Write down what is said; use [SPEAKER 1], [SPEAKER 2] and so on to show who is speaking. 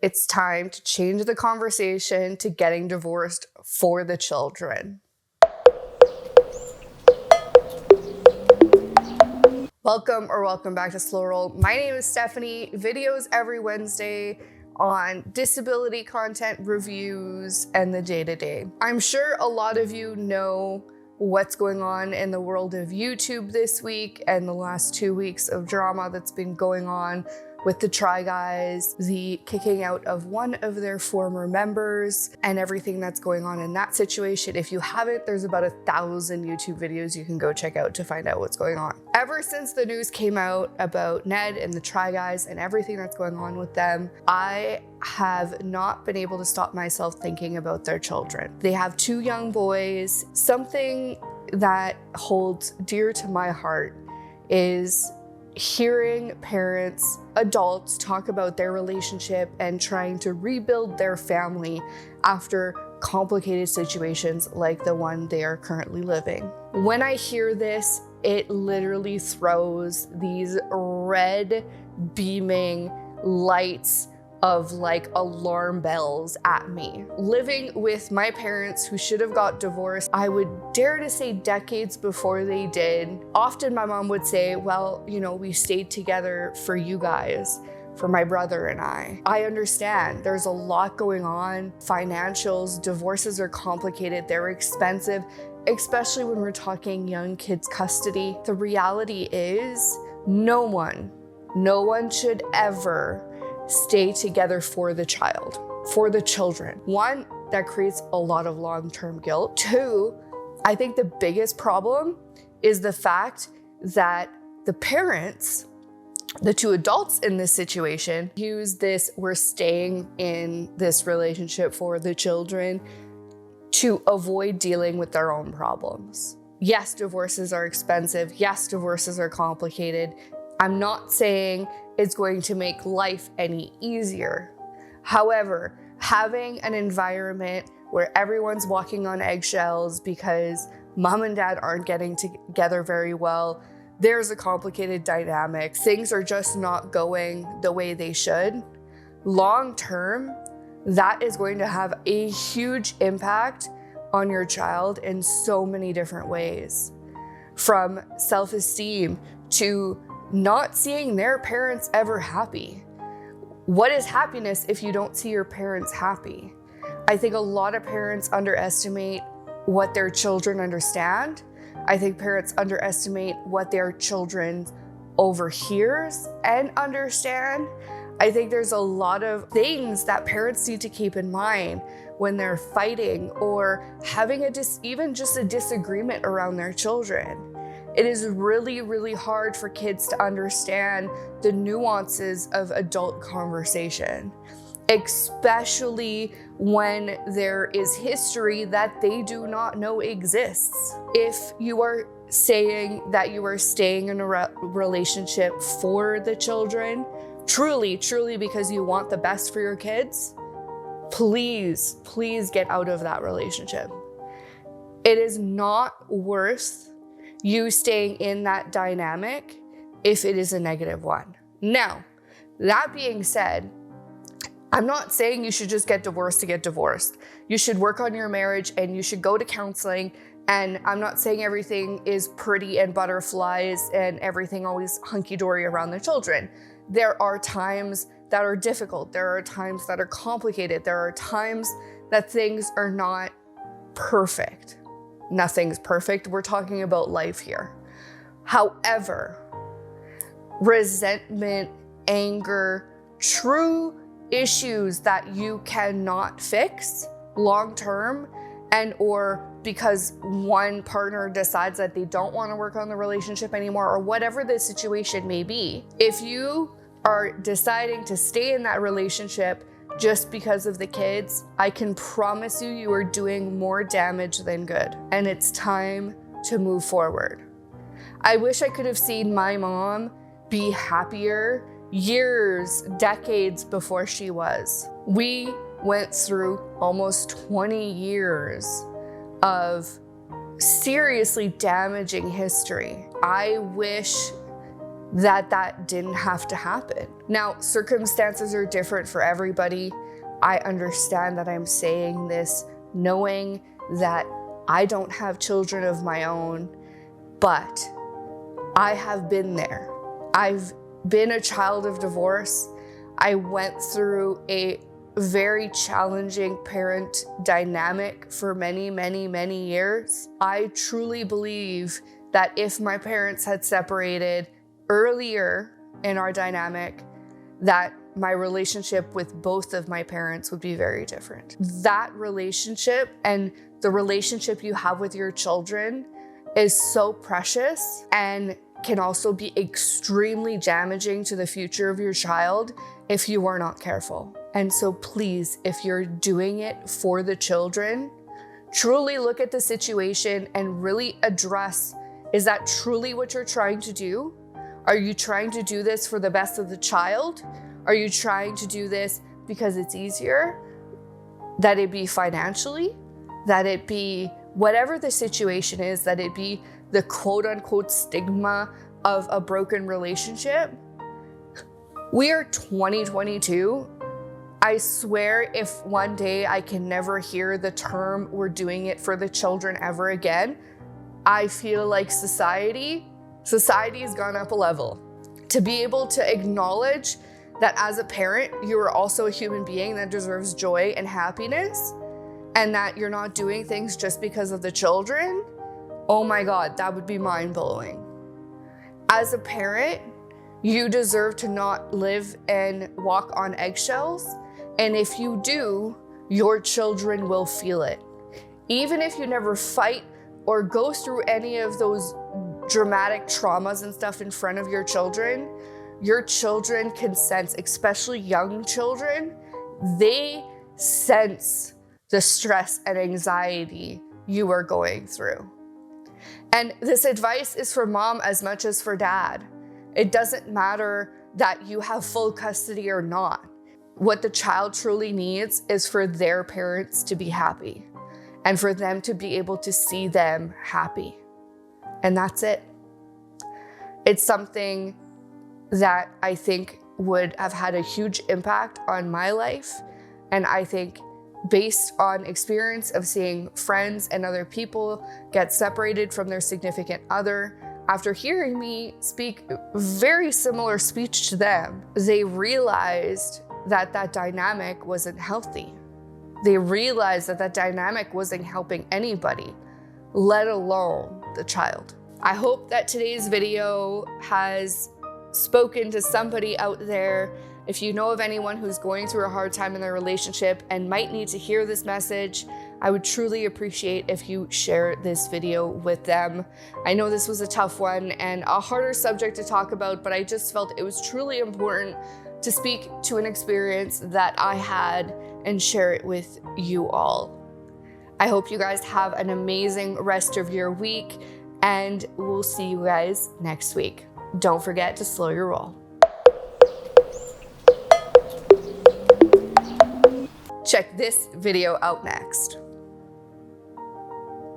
[SPEAKER 1] It's time to change the conversation to getting divorced for the children. Welcome back to Slow Roll. My name is Stephanie. Videos every Wednesday on disability content, reviews, and the day-to-day. I'm sure a lot of you know what's going on in the world of YouTube this week and the last 2 weeks of drama that's been going on with the Try Guys, the kicking out of one of their former members, and everything that's going on in that situation. If you haven't, there's about 1,000 YouTube videos you can go check out to find out what's going on. Ever since the news came out about Ned and the Try Guys and everything that's going on with them, I have not been able to stop myself thinking about their children. They have 2 young boys. Something that holds dear to my heart is hearing parents, adults talk about their relationship and trying to rebuild their family after complicated situations like the one they are currently living. When I hear this, it literally throws these red beaming lights of like alarm bells at me. Living with my parents who should have got divorced, I would dare to say decades before they did. Often my mom would say, well, you know, we stayed together for you guys, for my brother and I. I understand there's a lot going on. Financials, divorces are complicated, they're expensive, especially when we're talking young kids' custody. The reality is no one should ever stay together for the child, for the children. 1, that creates a lot of long-term guilt. 2, I think the biggest problem is the fact that the parents, the 2 adults in this situation, use this "we're staying in this relationship for the children" to avoid dealing with their own problems. Yes, divorces are expensive. Yes, divorces are complicated. I'm not saying it's going to make life any easier. However, having an environment where everyone's walking on eggshells because mom and dad aren't getting together very well, there's a complicated dynamic. Things are just not going the way they should. Long term, that is going to have a huge impact on your child in so many different ways. From self-esteem to not seeing their parents ever happy. What is happiness if you don't see your parents happy? I think a lot of parents underestimate what their children understand. I think parents underestimate what their children overhears and understand. I think there's a lot of things that parents need to keep in mind when they're fighting or having even just a disagreement around their children. It is really, really hard for kids to understand the nuances of adult conversation, especially when there is history that they do not know exists. If you are saying that you are staying in a relationship for the children, truly because you want the best for your kids, please get out of that relationship. It is not worth you staying in that dynamic if it is a negative one. Now, that being said, I'm not saying you should just get divorced to get divorced. You should work on your marriage and you should go to counseling. And I'm not saying everything is pretty and butterflies and everything always hunky-dory around the children. There are times that are difficult. There are times that are complicated. There are times that things are not perfect. Nothing's perfect. We're talking about life here. However, resentment, anger, true issues that you cannot fix long-term, and or because one partner decides that they don't want to work on the relationship anymore, or whatever the situation may be, if you are deciding to stay in that relationship just because of the kids, I can promise you, you are doing more damage than good. And it's time to move forward. I wish I could have seen my mom be happier years, decades before she was. We went through almost 20 years of seriously damaging history. I wish that didn't have to happen. Now, circumstances are different for everybody. I understand that I'm saying this knowing that I don't have children of my own, but I have been there. I've been a child of divorce. I went through a very challenging parent dynamic for many, many, many years. I truly believe that if my parents had separated earlier in our dynamic, that my relationship with both of my parents would be very different. That relationship and the relationship you have with your children is so precious and can also be extremely damaging to the future of your child if you are not careful. And so please, if you're doing it for the children, truly look at the situation and really address, is that truly what you're trying to do? Are you trying to do this for the best of the child? Are you trying to do this because it's easier? That it be financially? That it be whatever the situation is, that it be the quote unquote stigma of a broken relationship? We are 2022. I swear if one day I can never hear the term "we're doing it for the children" ever again, I feel like society has gone up a level. To be able to acknowledge that as a parent, you are also a human being that deserves joy and happiness, and that you're not doing things just because of the children, oh my God, that would be mind-blowing. As a parent, you deserve to not live and walk on eggshells, and if you do, your children will feel it. Even if you never fight or go through any of those dramatic traumas and stuff in front of your children can sense, especially young children, they sense the stress and anxiety you are going through. And this advice is for mom as much as for dad. It doesn't matter that you have full custody or not. What the child truly needs is for their parents to be happy and for them to be able to see them happy. And that's it. It's something that I think would have had a huge impact on my life. And I think based on experience of seeing friends and other people get separated from their significant other, after hearing me speak very similar speech to them, they realized that that dynamic wasn't healthy. They realized that that dynamic wasn't helping anybody, let alone the child. I hope that today's video has spoken to somebody out there. If you know of anyone who's going through a hard time in their relationship and might need to hear this message, I would truly appreciate if you share this video with them. I know this was a tough one and a harder subject to talk about, but I just felt it was truly important to speak to an experience that I had and share it with you all. I hope you guys have an amazing rest of your week, and we'll see you guys next week. Don't forget to slow your roll. Check this video out next.